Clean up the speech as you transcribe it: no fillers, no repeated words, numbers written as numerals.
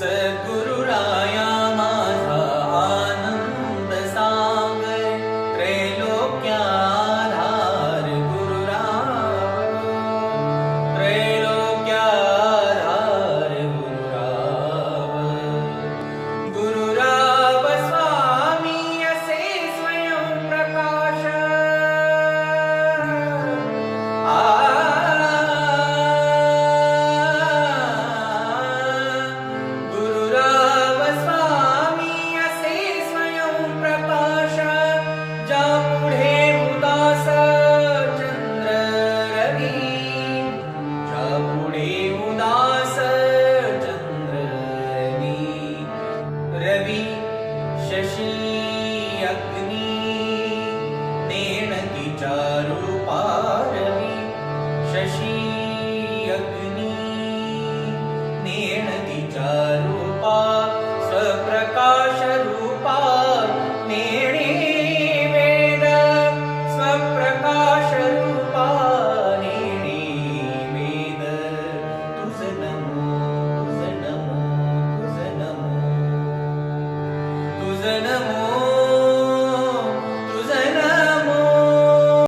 सद्गुरुराया माझा आनंद सागर, त्रैलोक्याधार गुरुराव, त्रैलोक्याधार गुरुराव. गुरुराव स्वामी असे स्वयं प्रकाश, रवि शशी अग्नि नेणती चारूपा, रवि शशी अग्नि नेणती चारूपा, स्वप्रकाश रूपा नेणे वेद, स्वप्रकाश रूपा नेणे वेद. तुझ नमो, तुझ नमो, तुझ नमो, तुझ नमो.